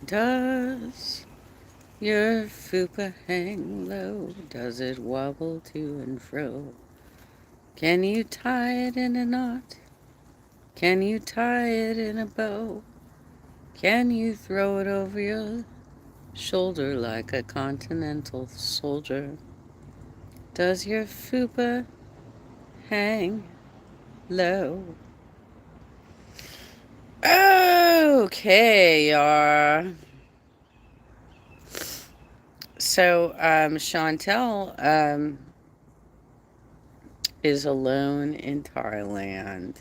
Does your fupa hang low? Does it wobble to and fro? Can you tie it in a knot? Can you tie it in a bow? Can you throw it over your shoulder like a continental soldier? Does your fupa hang low? Okay, y'all. So, Chantel, is alone in Thailand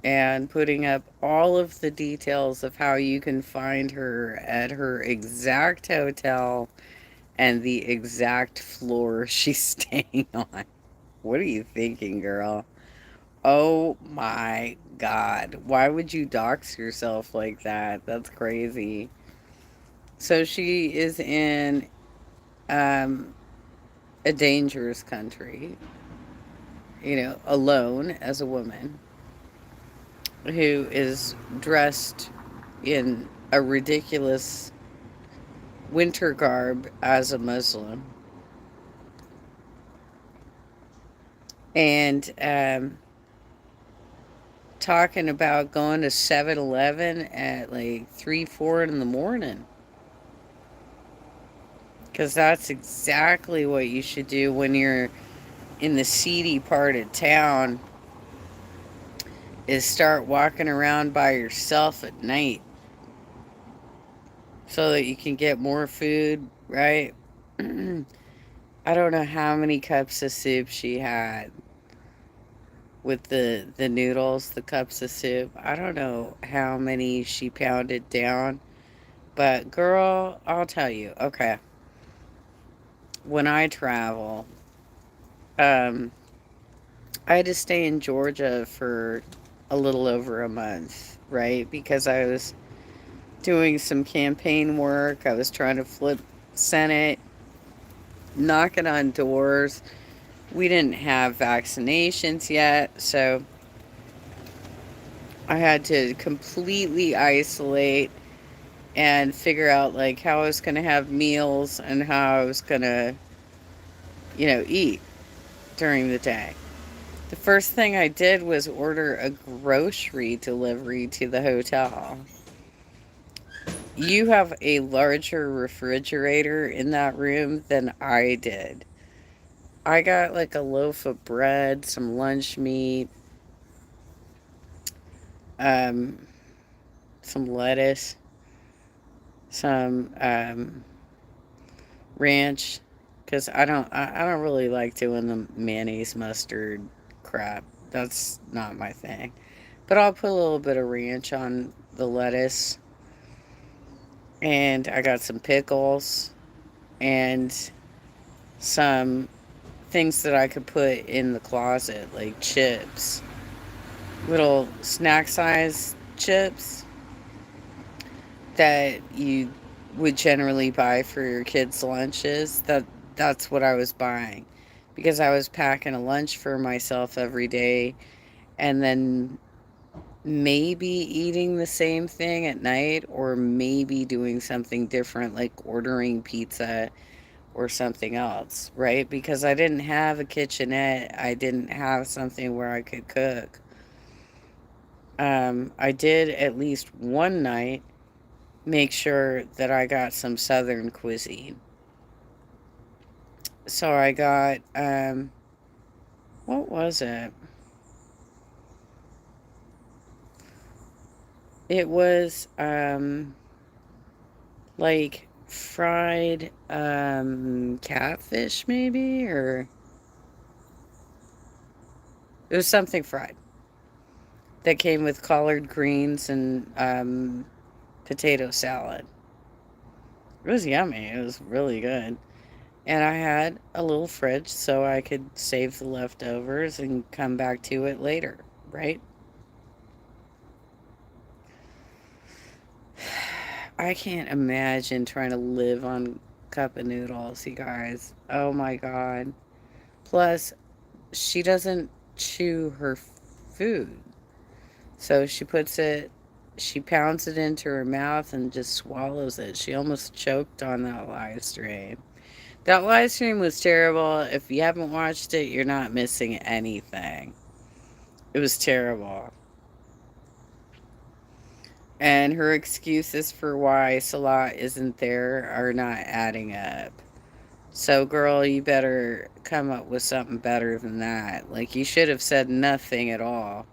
and putting up all of the details of how you can find her at her exact hotel and the exact floor she's staying on. What are you thinking, girl? Oh my god. Why would you dox yourself like that? That's crazy. So she is in um, a dangerous country, alone as a woman who is dressed in a ridiculous winter garb as a Muslim. And talking about going to 7-Eleven at like 3, 4 in the morning. Because that's exactly what you should do when you're in the seedy part of town, is start walking around by yourself at night so that you can get more food, right? I don't know how many cups of soup she had with the noodles, the cups of soup. I don't know how many she pounded down, but girl, I'll tell you. Okay, when I travel, um, I had to stay in Georgia for a little over a month, right? Because I was doing some campaign work. I was trying to flip Senate, knocking on doors. We didn't have vaccinations yet, so I had to completely isolate and figure out like how I was going to have meals and how I was going to, eat during the day. The first thing I did was order a grocery delivery to the hotel. You have a larger refrigerator in that room than I did. I got like a loaf of bread, some lunch meat, um, some lettuce, some ranch, because I don't really like doing the mayonnaise mustard crap. That's not my thing. But I'll put a little bit of ranch on the lettuce, and I got some pickles and some things that I could put in the closet, like chips, little snack size chips that you would generally buy for your kids' lunches. That's what I was buying because I was packing a lunch for myself every day and then maybe eating the same thing at night or maybe doing something different like ordering pizza or something else, right? Because I didn't have a kitchenette. I didn't have something where I could cook. I did at least one night make sure that I got some southern cuisine. So I got what was it? It was like fried catfish maybe, or it was something fried that came with collard greens and potato salad. It was yummy. It was really good. And I had a little fridge so I could save the leftovers and come back to it later, right? I can't imagine trying to live on cup of noodles, you guys. Oh my god. Plus, she doesn't chew her food. So she puts it she pounds it into her mouth and just swallows it. She almost choked on that live stream. That live stream was terrible. If you haven't watched it, you're not missing anything. It was terrible. And her excuses for why Salah isn't there are not adding up. So, girl, you better come up with something better than that. Like, you should have said nothing at all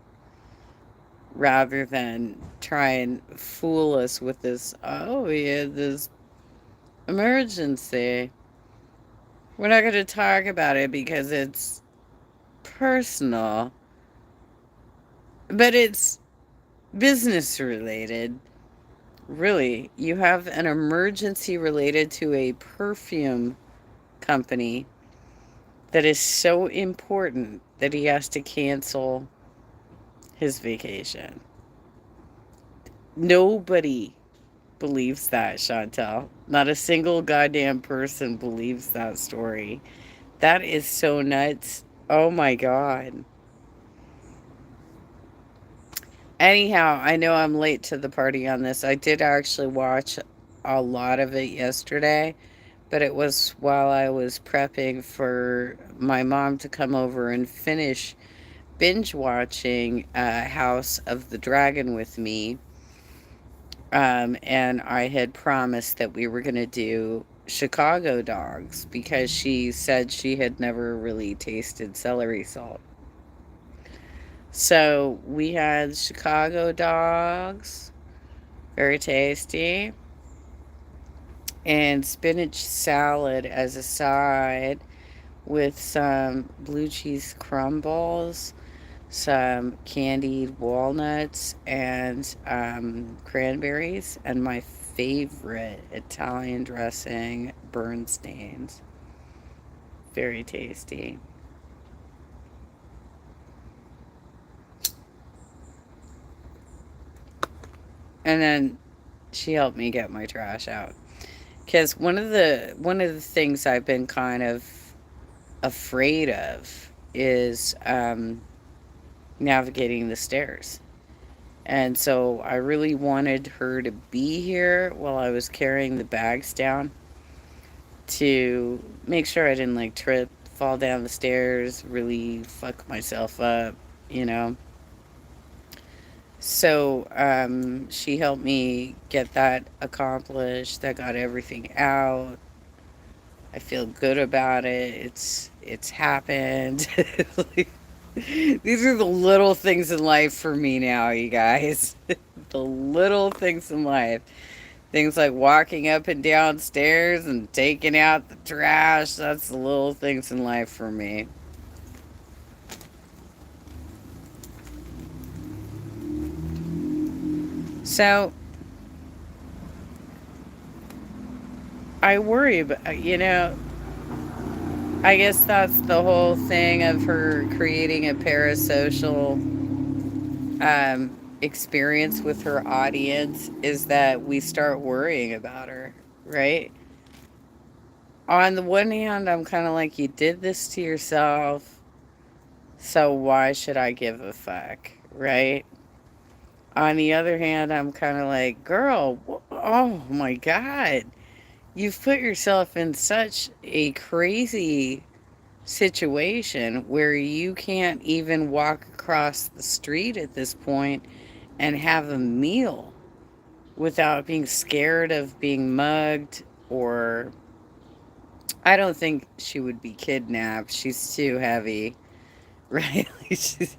rather than try and fool us with this, oh, we had this emergency. We're not going to talk about it because it's personal, but it's business related. Really, you have an emergency related to a perfume company that is so important that he has to cancel his vacation. Nobody believes that, Chantel. Not a single goddamn person believes that story. That is so nuts. Oh my god. Anyhow, I know I'm late to the party on this. I did actually watch a lot of it yesterday, but it was while I was prepping for my mom to come over and finish binge watching House of the Dragon with me. And I had promised that we were going to do Chicago dogs because she said she had never really tasted celery salt. So we had Chicago dogs, very tasty, and spinach salad as a side with some blue cheese crumbles, some candied walnuts, and cranberries, and my favorite Italian dressing, Bernstein's. Very tasty. And then she helped me get my trash out. Because one of the things I've been kind of afraid of is navigating the stairs. And so I really wanted her to be here while I was carrying the bags down to make sure I didn't like trip, fall down the stairs, really fuck myself up, you know. So she helped me get that accomplished. That got everything out. I feel good about it. It's happened. Like, these are the little things in life for me now, you guys. The little things in life. Things like walking up and down stairs and taking out the trash. That's the little things in life for me. So I worry about, I guess that's the whole thing of her creating a parasocial experience with her audience is that we start worrying about her, right? On the one hand, I'm kind of like, you did this to yourself, so why should I give a fuck, right? On the other hand, I'm kind of like, girl, oh my God, you've put yourself in such a crazy situation where you can't even walk across the street at this point and have a meal without being scared of being mugged or I don't think she would be kidnapped. She's too heavy, right? She's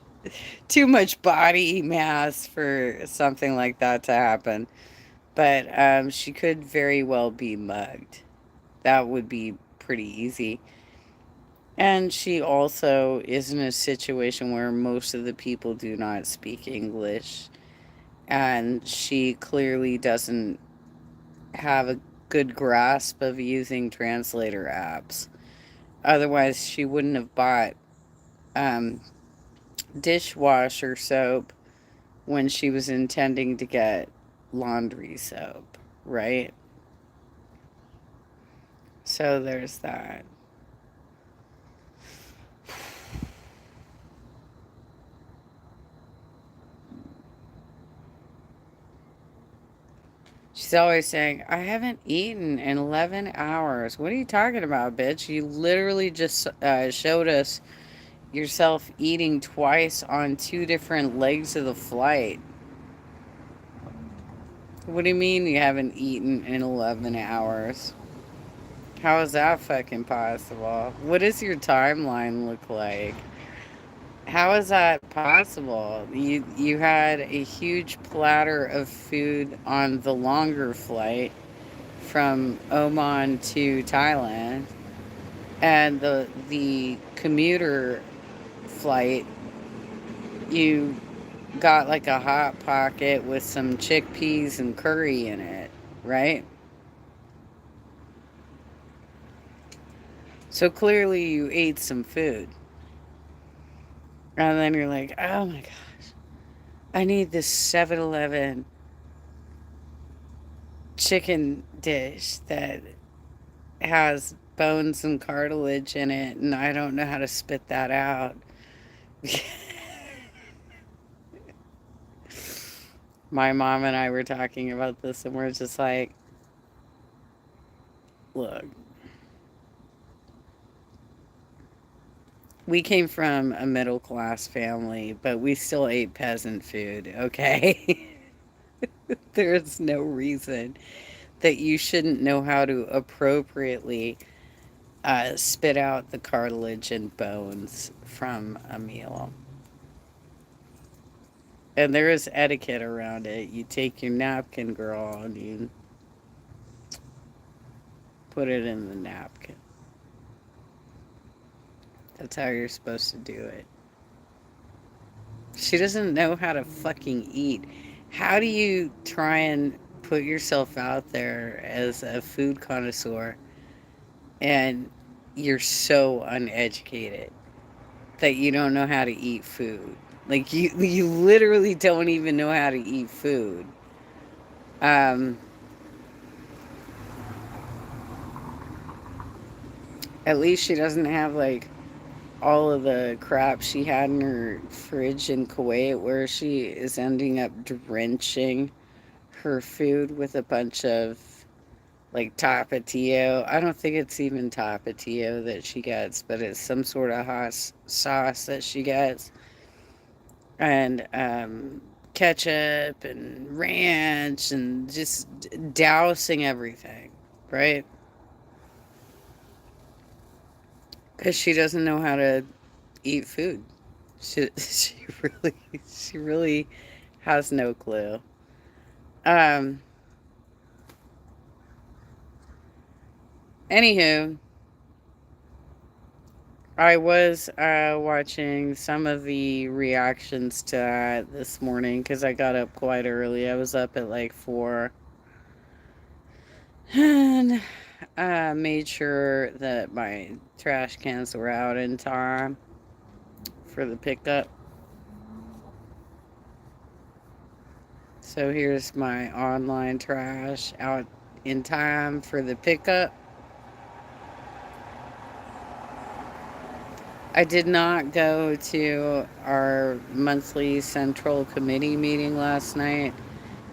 too much body mass for something like that to happen. But she could very well be mugged. That would be pretty easy. And she also is in a situation where most of the people do not speak English. And she clearly doesn't have a good grasp of using translator apps. Otherwise, she wouldn't have bought um, dishwasher soap when she was intending to get laundry soap, right? So there's that. She's always saying, I haven't eaten in 11 hours. What are you talking about, bitch? You literally just showed us yourself eating twice on two different legs of the flight. What do you mean you haven't eaten in 11 hours? How is that fucking possible? What does your timeline look like? How is that possible? You had a huge platter of food on the longer flight from Oman to Thailand, and the commuter flight, you got like a hot pocket with some chickpeas and curry in it, right? So clearly you ate some food. And then you're like, oh my gosh, I need this 7-Eleven chicken dish that has bones and cartilage in it, and I don't know how to spit that out. My mom and I were talking about this, and we're just like, look, we came from a middle class family, but we still ate peasant food, okay? There's no reason that you shouldn't know how to appropriately spit out the cartilage and bones from a meal. And there is etiquette around it. You take your napkin, girl, and you put it in the napkin. That's how you're supposed to do it. She doesn't know how to fucking eat. How do you try and put yourself out there as a food connoisseur and you're so uneducated that you don't know how to eat food? Like you literally don't even know how to eat food. Um, at least she doesn't have like all of the crap she had in her fridge in Kuwait where she is ending up drenching her food with a bunch of like tapatio. I don't think it's even tapatio that she gets, but it's some sort of hot sauce that she gets. And ketchup and ranch and just dousing everything, right? Because she doesn't know how to eat food. She really has no clue. Um, Anywho, I was watching some of the reactions to that this morning because I got up quite early. I was up at like 4 and made sure that my trash cans were out in time for the pickup. So here's my online trash out in time for the pickup. I did not go to our monthly central committee meeting last night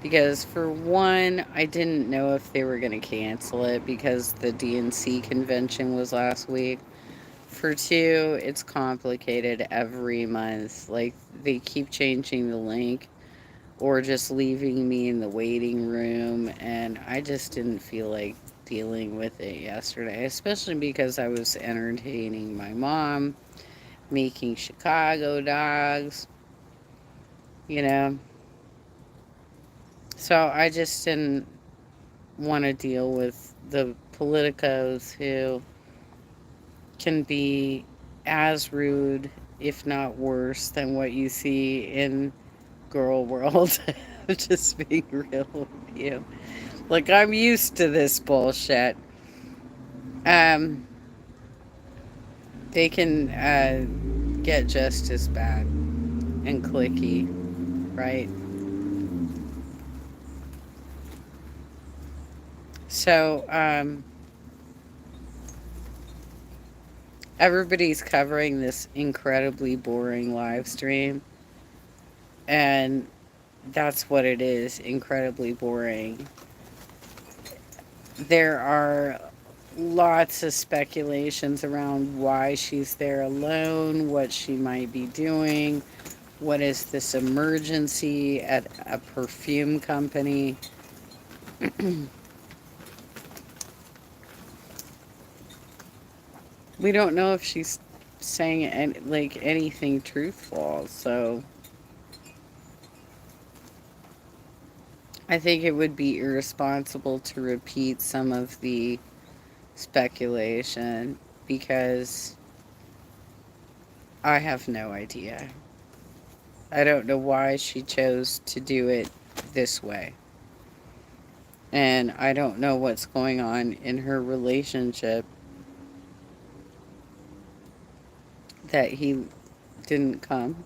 because, for one, I didn't know if they were going to cancel it because the DNC convention was last week. For two, it's complicated every month. Like, they keep changing the link or just leaving me in the waiting room, and I just didn't feel like dealing with it yesterday, especially because I was entertaining my mom, making Chicago dogs, you know. So I just didn't want to deal with the politicos who can be as rude, if not worse, than what you see in Girl World. Just being real with you. Like, I'm used to this bullshit. Um, they can get just as bad and clicky, right? So, everybody's covering this incredibly boring live stream, and that's what it is, incredibly boring. There are lots of speculations around why she's there alone, what she might be doing, what is this emergency at a perfume company. We don't know if she's saying like anything truthful, so I think it would be irresponsible to repeat some of the speculation because I have no idea. I don't know why she chose to do it this way. And I don't know what's going on in her relationship that he didn't come.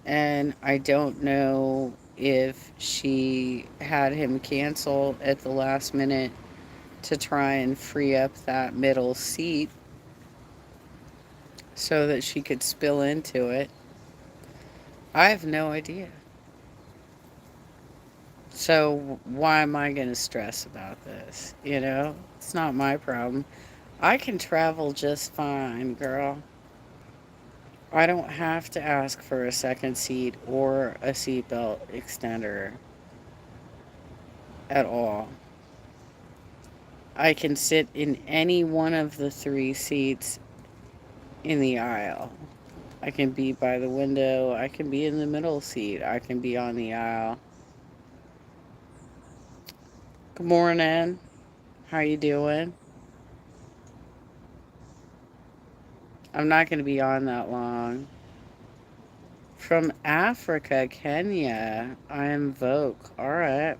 And I don't know if she had him cancel at the last minute to try and free up that middle seat so that she could spill into it. I have no idea. So why am I going to stress about this? You know, it's not my problem. I can travel just fine, girl. I don't have to ask for a second seat or a seatbelt extender at all. I can sit in any one of the three seats in the aisle. I can be by the window, I can be in the middle seat, I can be on the aisle. Good morning. How you doing? I'm not going to be on that long. From Africa, Kenya. I invoke. All right.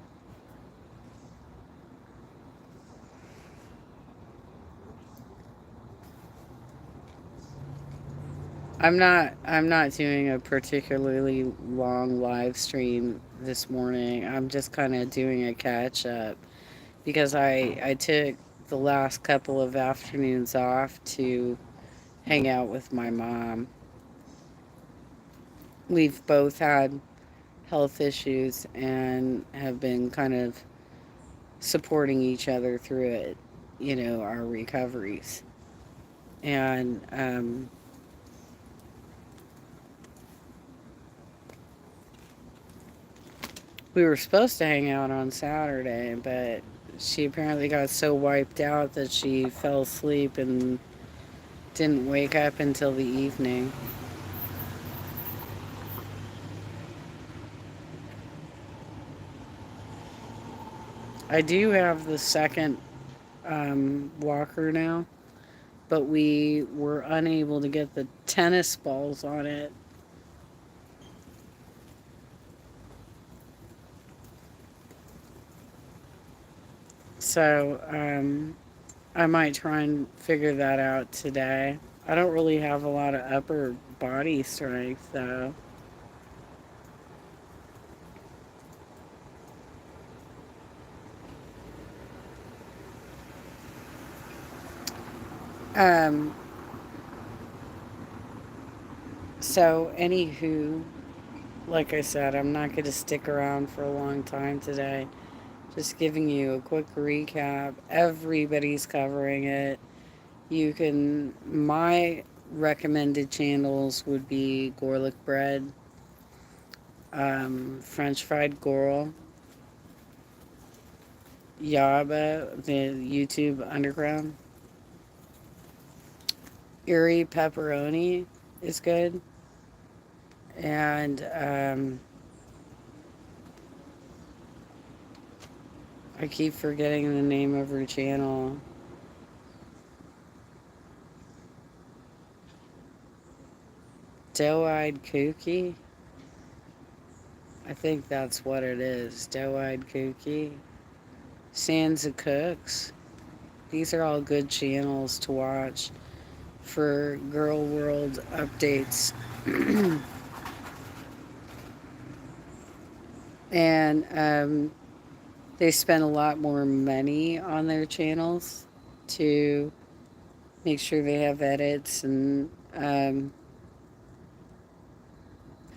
I'm not doing a particularly long live stream this morning. I'm just kind of doing a catch up because I took the last couple of afternoons off to hang out with my mom. We've both had health issues and have been kind of supporting each other through it, our recoveries. And we were supposed to hang out on Saturday, but she apparently got so wiped out that she fell asleep and didn't wake up until the evening. I do have the second walker now, but we were unable to get the tennis balls on it. So I might try and figure that out today. I don't really have a lot of upper body strength, though. Um, so, anywho, like I said, I'm not going to stick around for a long time today. Just giving you a quick recap. Everybody's covering it. My recommended channels would be Gorlick Bread, French Fried Girl, Yaba, the YouTube Underground. Erie Pepperoni is good. And I keep forgetting the name of her channel. Doe-eyed Kookie. I think that's what it is. Doe-eyed Kookie. Sansa Cooks. These are all good channels to watch for Girl World updates. And they spend a lot more money on their channels to make sure they have edits and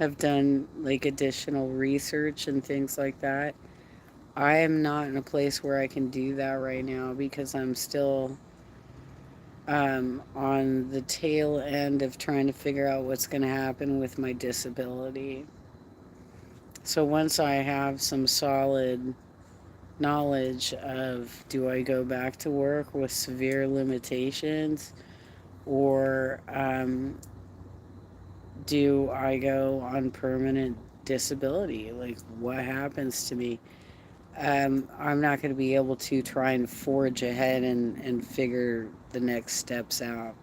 have done like additional research and things like that. I am not in a place where I can do that right now because I'm still on the tail end of trying to figure out what's going to happen with my disability. So once I have some solid knowledge of do I go back to work with severe limitations or do I go on permanent disability? Like, what happens to me? I'm not going to be able to try and forge ahead and figure the next steps out.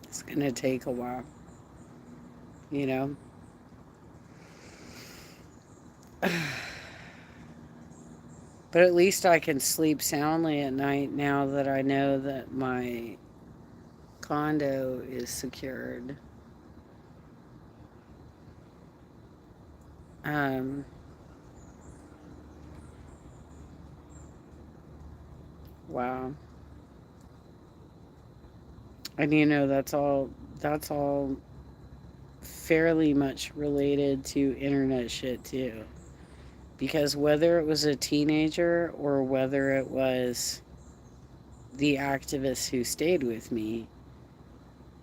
It's going to take a while, you know? But at least I can sleep soundly at night now that I know that my condo is secured. Um, wow. And that's all fairly much related to internet shit too. Because whether it was a teenager or whether it was the activists who stayed with me,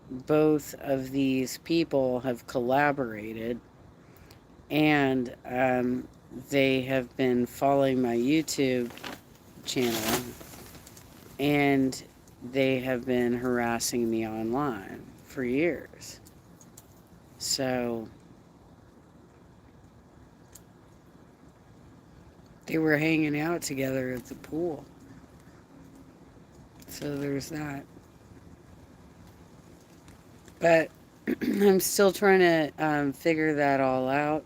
both of these people have collaborated and they have been following my YouTube channel and they have been harassing me online for years. So they were hanging out together at the pool. So there's that. But I'm still trying to figure that all out.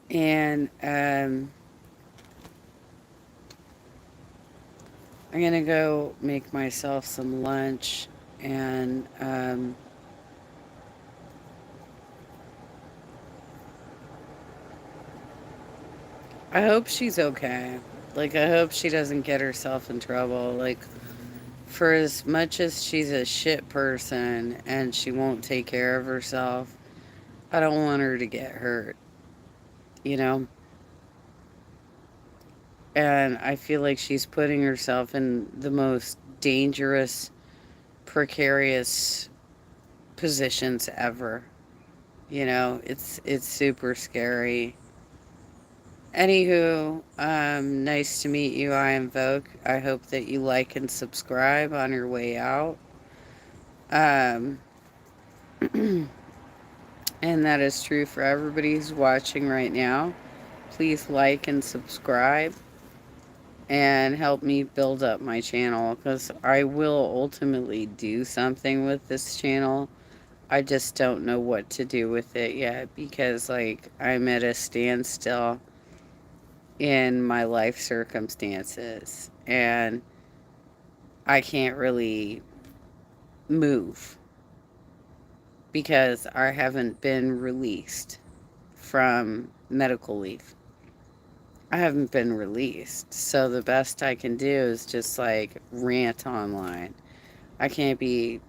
And I'm going to go make myself some lunch. And I hope she's okay. Like, I hope she doesn't get herself in trouble. Like, for as much as she's a shit person and she won't take care of herself, I don't want her to get hurt, you know? And I feel like she's putting herself in the most dangerous, precarious positions ever. You know, it's super scary. Anywho, nice to meet you. I am Vogue. I hope that you like and subscribe on your way out. Um, and that is true for everybody who's watching right now. Please like and subscribe and help me build up my channel because I will ultimately do something with this channel. I just don't know what to do with it yet because, like, I'm at a standstill in my life circumstances and I can't really move because I haven't been released from medical leave. I haven't been released. So the best I can do is just like rant online. I can't be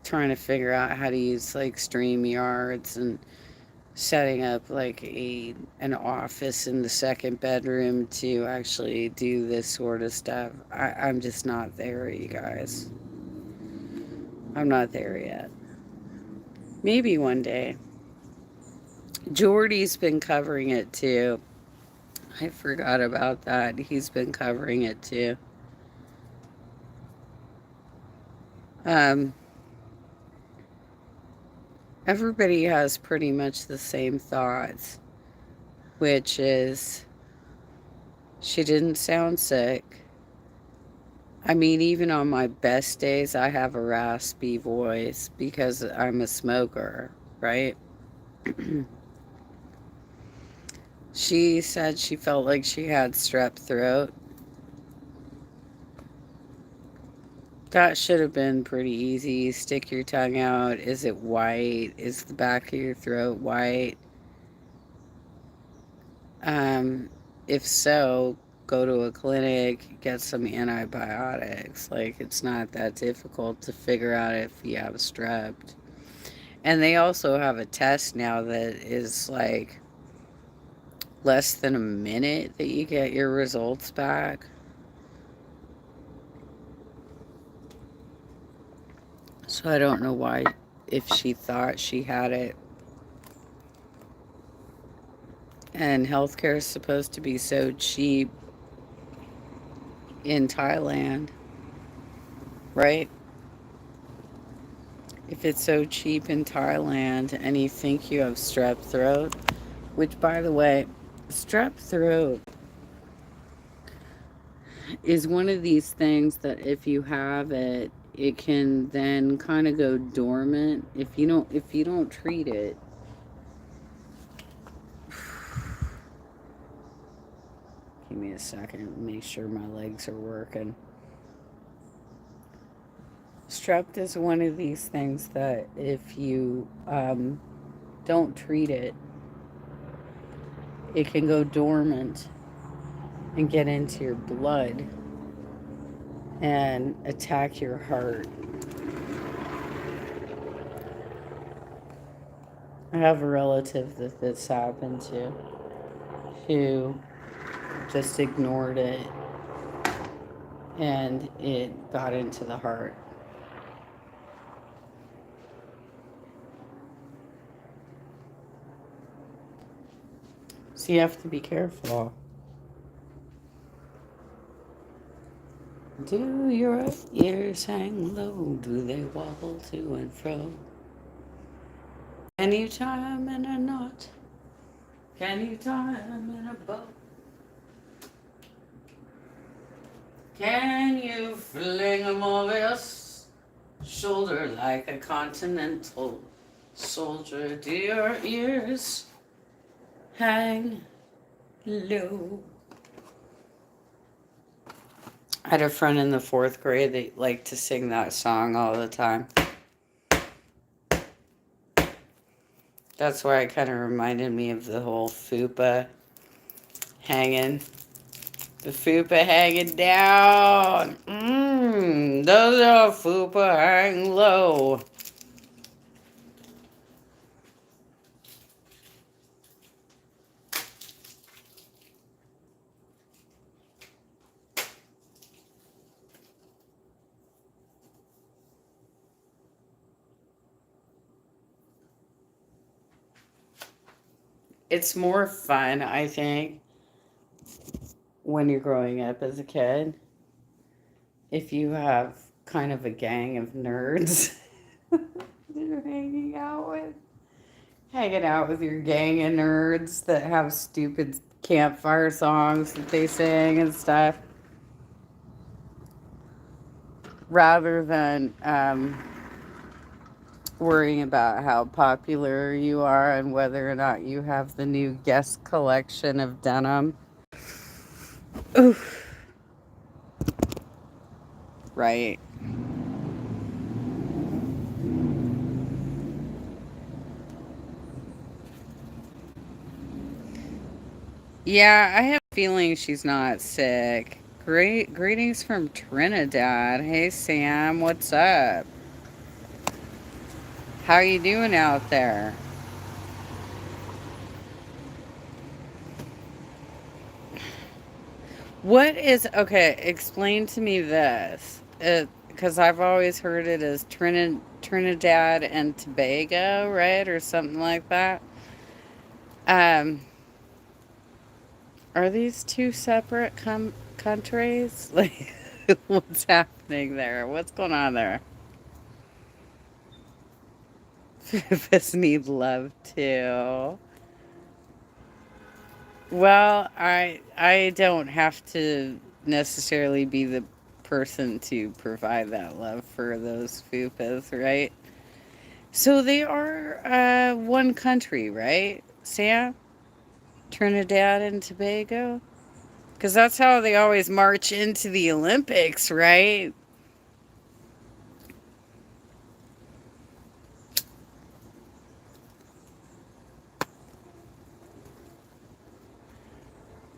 trying to figure out how to use like StreamYards and setting up like an office in the second bedroom to actually do this sort of stuff. I'm just not there, you guys. I'm not there yet. Maybe one day. Jordy's been covering it too. I forgot about that. He's been covering it too. Um, Everybody has pretty much the same thoughts, which is she didn't sound sick. I mean, even on my best days, I have a raspy voice because I'm a smoker, right? She said she felt like she had strep throat. That should have been pretty easy. Stick your tongue out. Is it white? Is the back of your throat white? Um, if so, go to a clinic, get some antibiotics. Like, it's not that difficult to figure out if you have strep. And they also have a test now that is like less than a minute that you get your results back. So I don't know why, if she thought she had it. And healthcare is supposed to be so cheap in Thailand, right? If it's so cheap in Thailand and you think you have strep throat, which, by the way, strep throat is one of these things that if you have it, it can then kind of go dormant if you don't treat it. Give me a second, make sure my legs are working. Strep is one of these things that if you don't treat it, it can go dormant and get into your blood and attack your heart. I have a relative that this happened to who just ignored it and it got into the heart. So you have to be careful. Do your ears hang low? Do they wobble to and fro? Can you tie 'em in a knot? Can you tie 'em in a bow? Can you fling 'em over your shoulder like a continental soldier? Do your ears hang low? I had a friend in the 4th grade that liked to sing that song all the time. That's why it kind of reminded me of the whole fupa hanging. The fupa hanging down. Does your fupa hang low? It's more fun, I think, when you're growing up as a kid, if you have kind of a gang of nerds that you're hanging out with your gang of nerds that have stupid campfire songs that they sing and stuff, rather than worrying about how popular you are and whether or not you have the new Guess collection of denim. Oof. Right. Yeah, I have a feeling she's not sick. Greetings from Trinidad. Hey Sam, what's up? How you doing out there? What is okay? Explain to me this, because I've always heard it as Trinidad and Tobago, right, or something like that. Um, are these two separate countries? Like, what's happening there? What's going on there? Fifths need love too. Well, I don't have to necessarily be the person to provide that love for those fupas, right? So they are one country, right, Sam? Trinidad and Tobago? Because that's how they always march into the Olympics, right?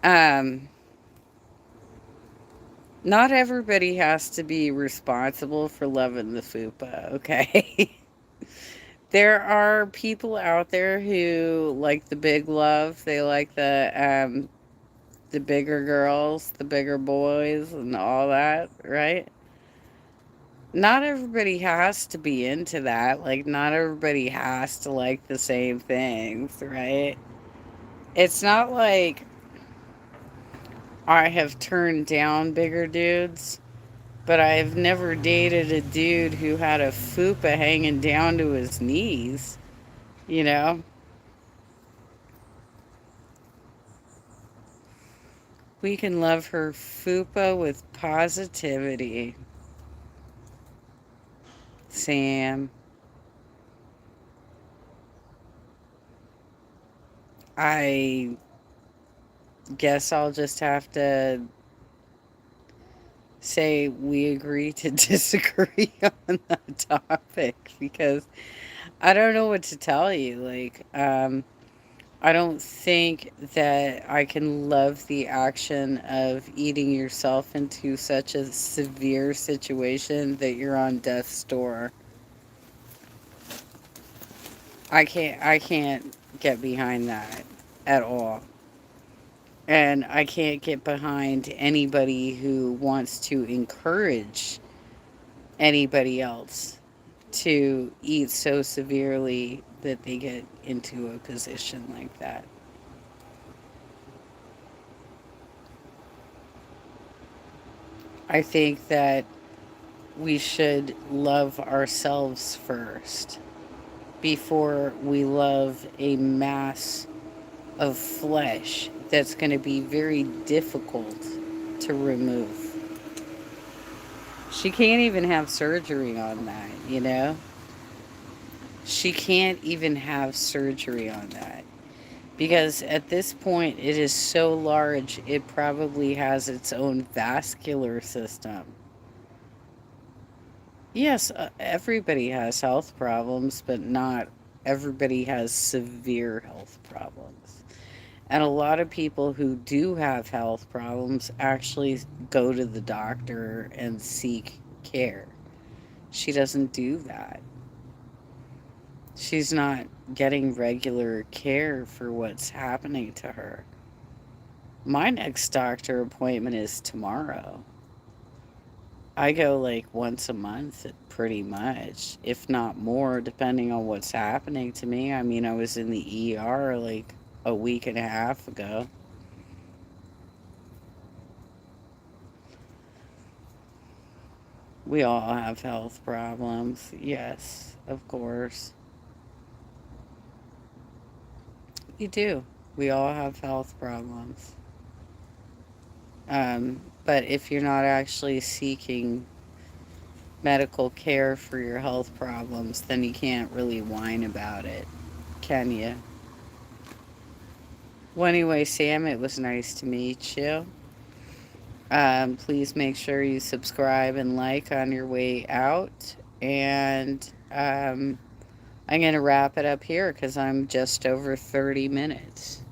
Um, Not everybody has to be responsible for loving the fupa, okay? There are people out there who like the big love. They like the bigger girls, the bigger boys, and all that, right? Not everybody has to be into that. Like, not everybody has to like the same things, right? It's not like I have turned down bigger dudes, but I've never dated a dude who had a fupa hanging down to his knees, you know? We can love her fupa with positivity. Sam, I guess I'll just have to say we agree to disagree on that topic because I don't know what to tell you. Like, I don't think that I can love the action of eating yourself into such a severe situation that you're on death's door. I can't get behind that at all. And I can't get behind anybody who wants to encourage anybody else to eat so severely that they get into a position like that. I think that we should love ourselves first before we love a mass of flesh that's going to be very difficult to remove. She can't even have surgery on that, you know? She can't even have surgery on that. Because at this point, it is so large, it probably has its own vascular system. Yes, everybody has health problems, but not everybody has severe health problems. And a lot of people who do have health problems actually go to the doctor and seek care. She doesn't do that. She's not getting regular care for what's happening to her. My next doctor appointment is tomorrow. I go like once a month, pretty much, if not more, depending on what's happening to me. I mean, I was in the ER like a week and a half ago. We all have health problems. Yes, of course. You do. We all have health problems. But if you're not actually seeking medical care for your health problems, then you can't really whine about it, can you? Well, anyway, Sam, it was nice to meet you. Please make sure you subscribe and like on your way out. And I'm going to wrap it up here because I'm just over 30 minutes.